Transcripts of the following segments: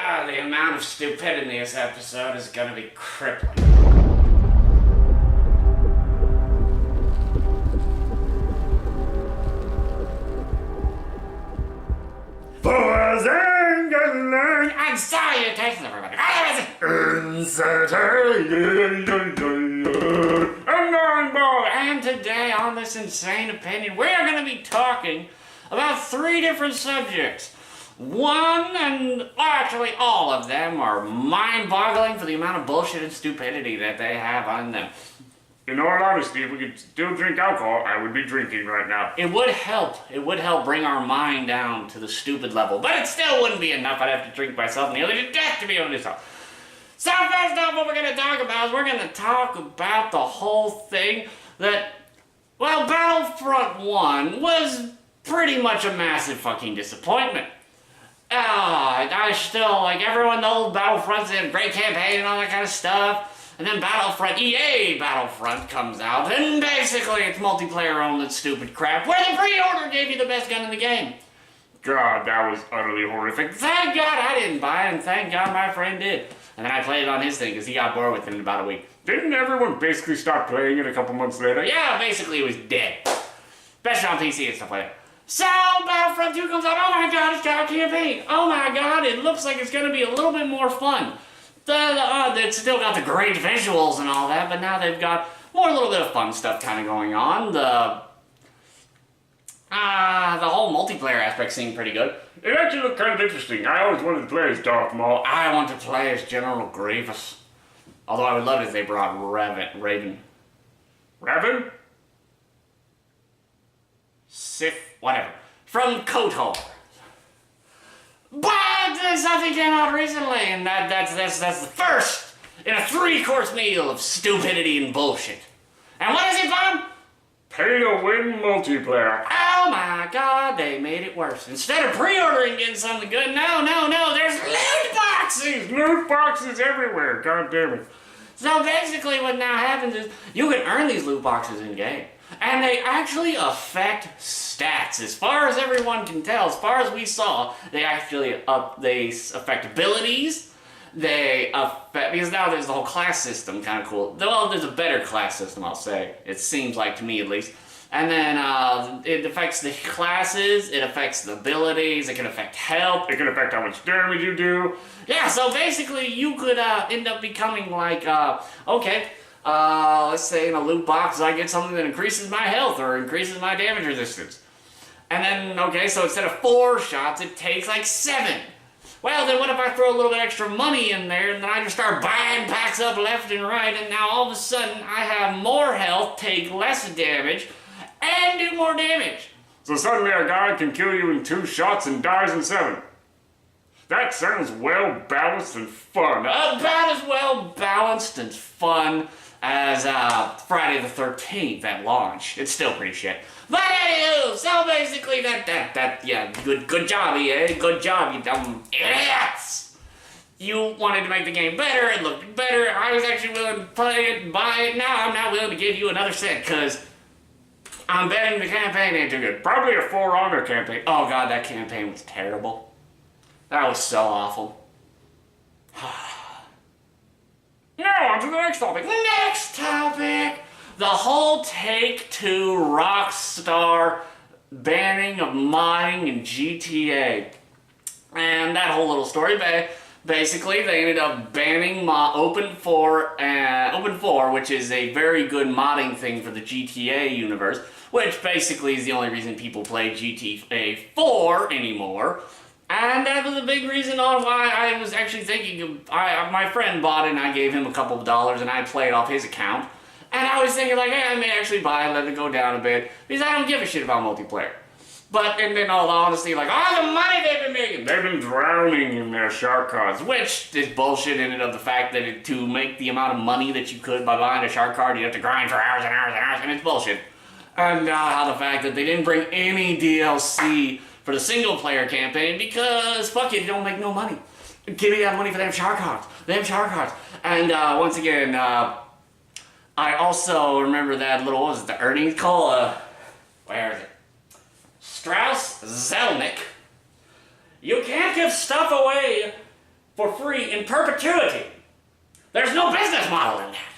The amount of stupidity in this episode is gonna be crippling. And salutations, everybody. And today on this insane opinion, we are going to be talking about 3 different subjects. One, and actually all of them, are mind-boggling for the amount of bullshit and stupidity that they have on them. In all honesty, if we could still drink alcohol, I would be drinking right now. It would help. It would help bring our mind down to the stupid level. But it still wouldn't be enough. I'd have to drink myself and the other to death to be able to do so. So first off, what we're going to talk about is we're going to talk about the whole thing that, well, Battlefront 1 was pretty much a massive fucking disappointment. I still, like everyone, the old Battlefronts, they had a great campaign and all that kind of stuff. And then EA Battlefront comes out, and basically it's multiplayer only stupid crap, where the pre-order gave you the best gun in the game. God, that was utterly horrific. Thank God I didn't buy it, and thank God my friend did. And then I played it on his thing, because he got bored with it in about a week. Didn't everyone basically stop playing it a couple months later? Yeah, basically it was dead. Especially on PC and stuff like that. So, Battlefront 2 comes out, oh my God, it's got a campaign. Oh my God, it looks like it's going to be a little bit more fun. It's still got the great visuals and all that, but now they've got more a little bit of fun stuff kind of going on. The whole multiplayer aspect seemed pretty good. It actually looked kind of interesting. I always wanted to play as Darth Maul. I want to play as General Grievous. Although I would love it if they brought Raven? Sith, whatever. From KOTOR. But something came out recently, and that's the first in a 3-course meal of stupidity and bullshit. And what is it, Bob? Pay-to-win multiplayer. Oh my God, they made it worse. Instead of pre-ordering getting something good, no, there's loot boxes! Loot boxes everywhere, god damn it. So basically what now happens is, you can earn these loot boxes in-game. And they actually affect stats. As far as everyone can tell, as far as we saw, they actually they affect abilities. They affect, because now there's the whole class system, kind of cool. Well, there's a better class system, I'll say. It seems like to me, at least. And then it affects the classes, it affects the abilities, it can affect health. It can affect how much damage you do. Yeah, so basically you could end up becoming like, okay, let's say in a loot box I get something that increases my health or increases my damage resistance. And then, okay, so instead of 4 shots, it takes like 7. Well, then what if I throw a little bit extra money in there and then I just start buying packs up left and right, and now all of a sudden I have more health, take less damage, and do more damage. So suddenly a guy can kill you in 2 shots and dies in 7. That sounds well balanced and fun. About as well balanced and fun as Friday the 13th at launch. It's still pretty shit. But anywho, so basically yeah, good job, EA. Good job, you dumb idiots. You wanted to make the game better, it looked better. I was actually willing to play it, buy it. Now I'm not willing to give you another set, because I'm betting the campaign ain't too good. Probably a For Honor campaign. Oh God, that campaign was terrible. That was so awful. Now, on to the next topic. Next topic! The whole Take-2 Rockstar banning of modding in GTA. And that whole little story, basically they ended up banning Open 4, which is a very good modding thing for the GTA universe, which basically is the only reason people play GTA 4 anymore. And that was a big reason on why I was actually thinking my friend bought it and I gave him a couple of dollars and I played off his account. And I was thinking like, hey, I may actually buy it, let it go down a bit, because I don't give a shit about multiplayer. But in all honesty, like, all the money they've been making, they've been drowning in their shark cards. Which is bullshit in and of the fact that to make the amount of money that you could by buying a shark card, you have to grind for hours and hours and hours, and it's bullshit. And how the fact that they didn't bring any DLC for the single player campaign, because fuck it, you don't make no money. Give me that money for them shark cards. And once again, I also remember that little, what was it, the earnings call? Where is it? Strauss Zelnick. You can't give stuff away for free in perpetuity. There's no business model in that.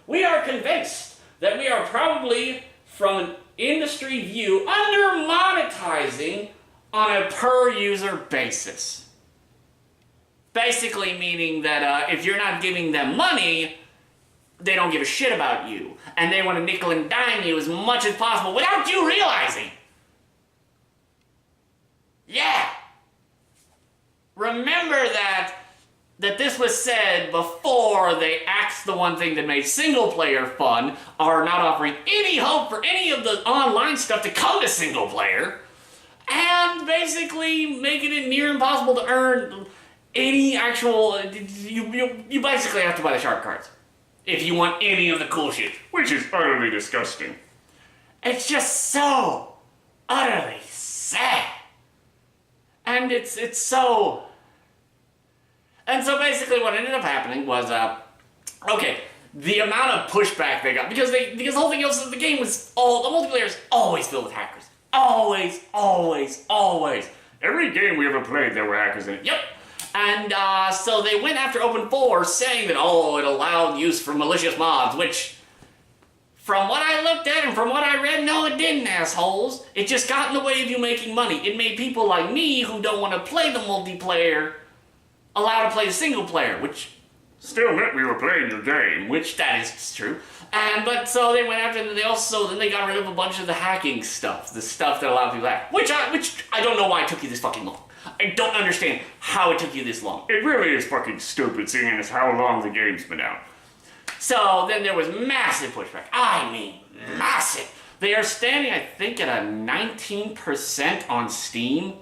We are convinced that we are probably, from an industry view, under-monetizing on a per-user basis. Basically meaning that if you're not giving them money, they don't give a shit about you. And they want to nickel and dime you as much as possible without you realizing. Yeah. Remember that this was said before they axed the one thing that made single-player fun, are not offering any hope for any of the online stuff to come to single-player, and basically making it near impossible to earn any actual... You basically have to buy the shark cards if you want any of the cool shit. Which is utterly disgusting. It's just so utterly sad. And it's so... And so basically what ended up happening was, okay, the amount of pushback they got, because the whole thing else, the game was the multiplayer is always filled with hackers. Always, always, always. Every game we ever played, there were hackers in it. Yep. And so they went after Open 4 saying that, it allowed use for malicious mods, which, from what I looked at and from what I read, no it didn't, assholes. It just got in the way of you making money. It made people like me, who don't want to play the multiplayer, allowed to play the single player, which still meant we were playing your game. Which, that is true. But so they went after, and then they got rid of a bunch of the hacking stuff, the stuff that allowed people to hack, which I don't know why it took you this fucking long. I don't understand how it took you this long. It really is fucking stupid, seeing as how long the game's been out. So then there was massive pushback. I mean, massive. They are standing, I think, at a 19% on Steam.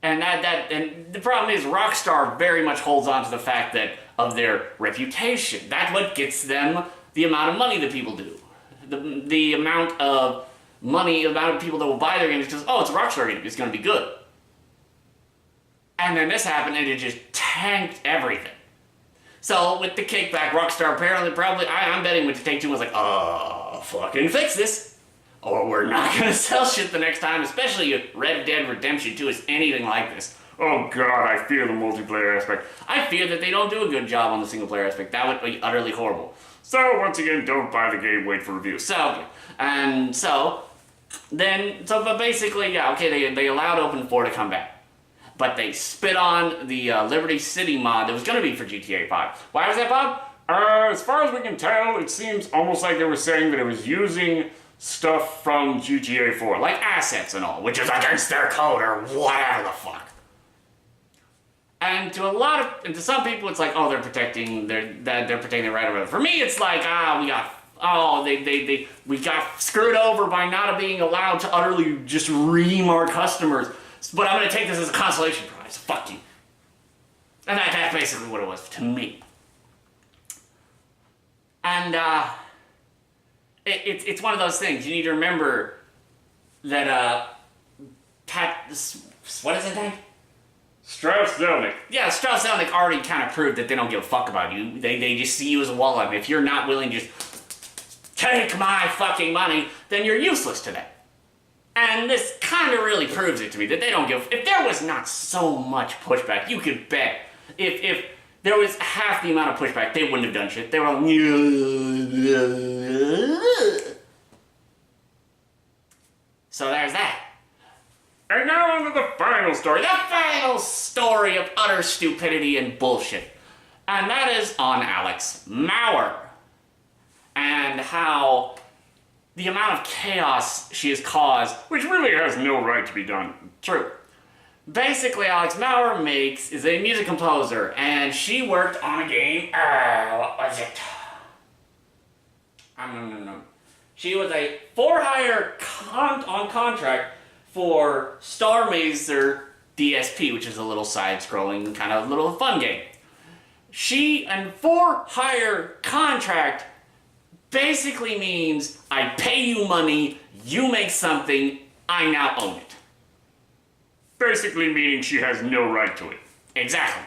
And and the problem is Rockstar very much holds on to the fact that of their reputation. That's what gets them the amount of money that people do. The amount of money, the amount of people that will buy their games because, it's a Rockstar game, it's going to be good. And then this happened and it just tanked everything. So with the kickback, Rockstar probably, I'm betting with the Take-2 was like, fucking fix this. Or we're not gonna sell shit the next time, especially if Red Dead Redemption 2 is anything like this. Oh god, I fear the multiplayer aspect. I fear that they don't do a good job on the single player aspect. That would be utterly horrible. So, once again, don't buy the game, wait for reviews. But basically, yeah, okay, they allowed Open 4 to come back. But they spit on the Liberty City mod that was gonna be for GTA 5. Why was that, Bob? As far as we can tell, it seems almost like they were saying that it was using stuff from GTA 4, like assets and all, which is against their code or whatever the fuck. And to some people, it's like, they're protecting their right or whatever. For me, it's like, we got screwed over by not being allowed to utterly just ream our customers. But I'm gonna take this as a consolation prize. Fuck you. And that's basically what it was to me. And it's one of those things. You need to remember that what is his name? Strauss Zelnick. Yeah, Strauss Zelnick already kind of proved that they don't give a fuck about you. They just see you as a wall item. If you're not willing to just take my fucking money, then you're useless to them. And this kind of really proves it to me that they don't give. If there was not so much pushback, you could bet if there was half the amount of pushback, they wouldn't have done shit. They were all... So there's that. And now on to the final story. The final story of utter stupidity and bullshit. And that is on Alex Mauer. And how the amount of chaos she has caused, which really has no right to be done. True. Basically, Alex Mauer is a music composer, and she worked on a game, what was it? No. She was a for-hire on contract for Star Mazer DSP, which is a little side-scrolling kind of little fun game. And for-hire contract basically means I pay you money, you make something, I now own it. Basically meaning she has no right to it. Exactly.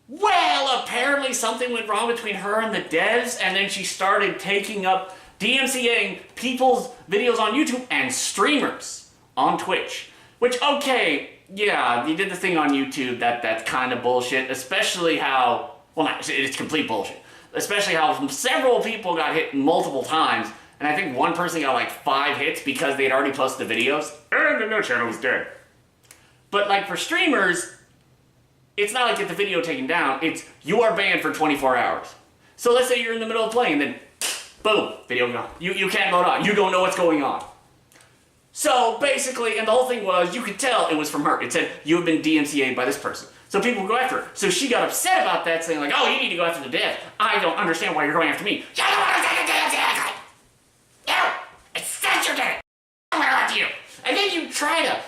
Well, apparently something went wrong between her and the devs, and then she started taking up DMCAing people's videos on YouTube and streamers on Twitch. Which, okay, yeah, he did the thing on YouTube that's kind of bullshit, especially how, well, not, it's complete bullshit. Especially how several people got hit multiple times, and I think one person got like 5 hits because they had already posted the videos. And then their channel was dead. But like for streamers, it's not like get the video taken down, it's you are banned for 24 hours. So let's say you're in the middle of playing, then boom, video gone. You can't load on, you don't know what's going on. So basically, and the whole thing was, you could tell it was from her. It said, you have been DMCA'd by this person. So people would go after her. So she got upset about that, saying like, oh, you need to go after the devs. I don't understand why you're going after me. You don't want to take a DMCA. No, it's censored. I'm going after you. And then you try to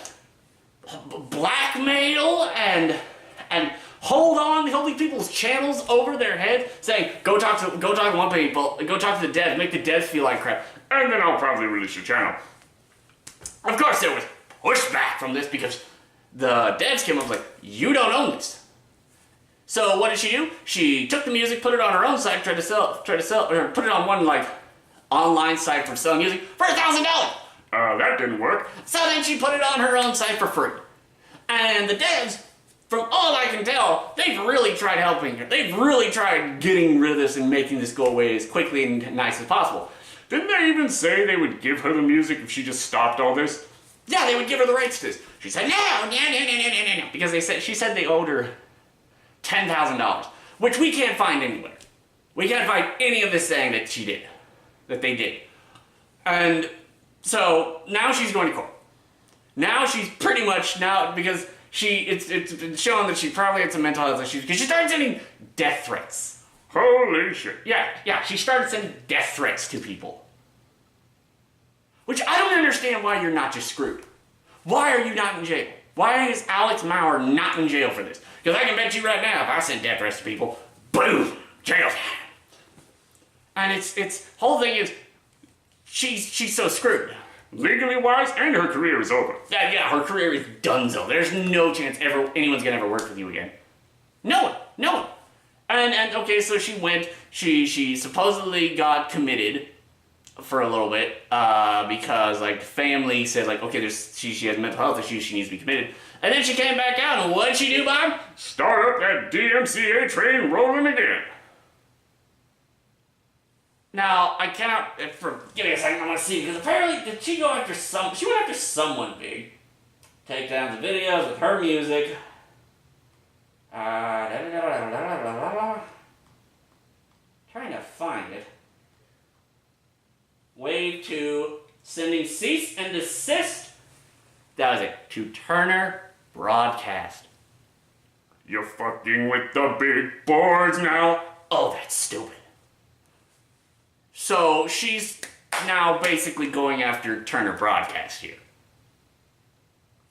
blackmail and hold these people's channels over their head, saying, go talk to one people, go talk to the devs, make the devs feel like crap. And then I'll probably release your channel. Of course there was pushback from this because the devs came up and was like, you don't own this. So what did she do? She took the music, put it on her own site, tried to sell, or put it on one like online site for selling music for $1,000. That didn't work. So then she put it on her own site for free. And the devs, from all I can tell, they've really tried helping her. They've really tried getting rid of this and making this go away as quickly and nice as possible. Didn't they even say they would give her the music if she just stopped all this? Yeah, they would give her the rights to this. She said, no, because she said they owed her $10,000, which we can't find anywhere. We can't find any of this saying that they did. And so now she's going to court. Now she's pretty much, because it's been shown that she probably had some mental health issues, because she started sending death threats. Holy shit. Yeah, she started sending death threats to people. Which I don't understand why you're not just screwed. Why are you not in jail? Why is Alex Mauer not in jail for this? Because I can bet you right now, if I send death threats to people, boom, jail. And it's whole thing is, she's so screwed. Legally wise, and her career is over. Yeah, her career is donezo. There's no chance anyone's gonna ever work with you again. No one. And okay, so she supposedly got committed for a little bit, because like family said like, okay, she has mental health issues, she needs to be committed. And then she came back out, and what'd she do, Bob? Start up that DMCA train rolling again. Now, I cannot, give me a second, I want to see, because apparently, did she go after she went after someone big. Take down the videos with her music. Trying to find it. Wave to sending cease and desist. That was it. To Turner Broadcast. You're fucking with the big boards now. Oh, that's stupid. So she's now basically going after Turner Broadcast here.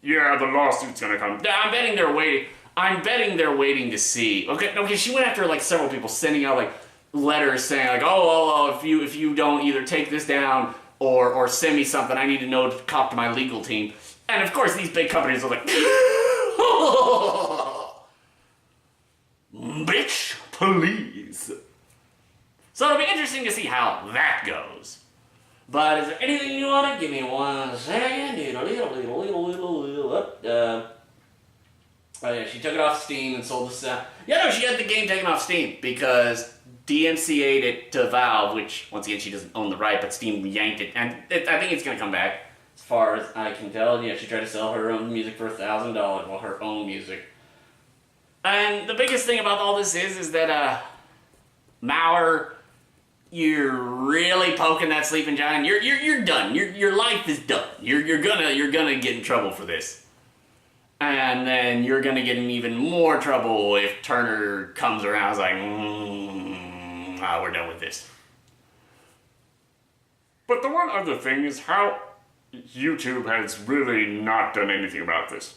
Yeah, the lawsuit's gonna come. I'm betting they're waiting to see. Okay, she went after like several people, sending out like letters saying like, oh, if you don't either take this down or send me something, I need to know to cop to my legal team. And of course, these big companies are like, bitch, please. So it'll be interesting to see how that goes. But is there anything you want to give me 1 second? Oh yeah, she took it off Steam and sold the Yeah, no, she had the game taken off Steam because DMCA'd it to Valve, which, once again, she doesn't own the right, but Steam yanked it. And I think it's going to come back, as far as I can tell. Yeah, she tried to sell her own music for $1,000. Well, her own music. And the biggest thing about all this is that, Mauer, you're really poking that sleeping giant. You're done. Your life is done. You're gonna get in trouble for this. And then you're gonna get in even more trouble if Turner comes around and is like, we're done with this. But the one other thing is how YouTube has really not done anything about this.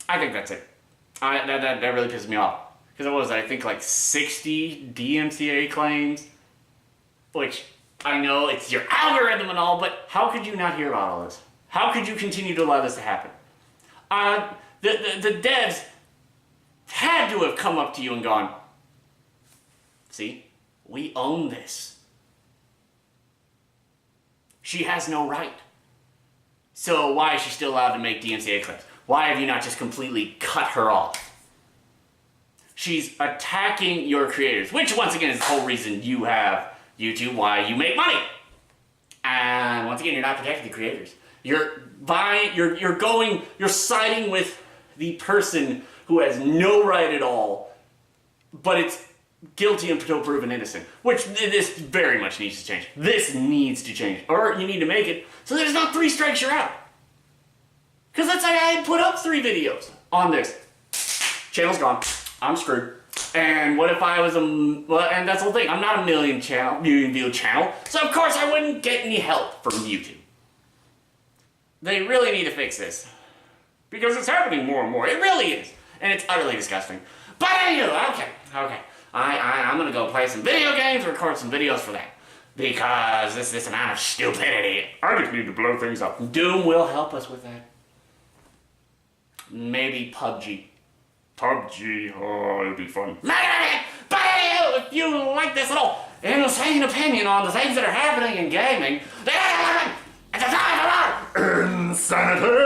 I think that's it. That really pisses me off. Because it was, I think, like 60 DMCA claims. Which, I know it's your algorithm and all, but how could you not hear about all this? How could you continue to allow this to happen? The devs had to have come up to you and gone, see, we own this. She has no right. So why is she still allowed to make DMCA claims? Why have you not just completely cut her off? She's attacking your creators, which once again is the whole reason you have YouTube, why you make money. And once again, you're not protecting the creators. You're siding with the person who has no right at all, but it's guilty until proven innocent, which this very much needs to change. This needs to change, or you need to make it so there's not 3 strikes, you're out. Because let's say I had put up 3 videos on this. Channel's gone. I'm screwed. And what if I was and that's the whole thing. I'm not a million view channel, so of course I wouldn't get any help from YouTube. They really need to fix this. Because it's happening more and more. It really is. And it's utterly disgusting. But anyway, okay. I'm gonna go play some video games, record some videos for that. Because this amount of stupidity. I just need to blow things up. Doom will help us with that. Maybe PUBG. PUBG, oh, it'll be fun. But if you like this little insane opinion on the things that are happening in gaming, it's a time for Insanity!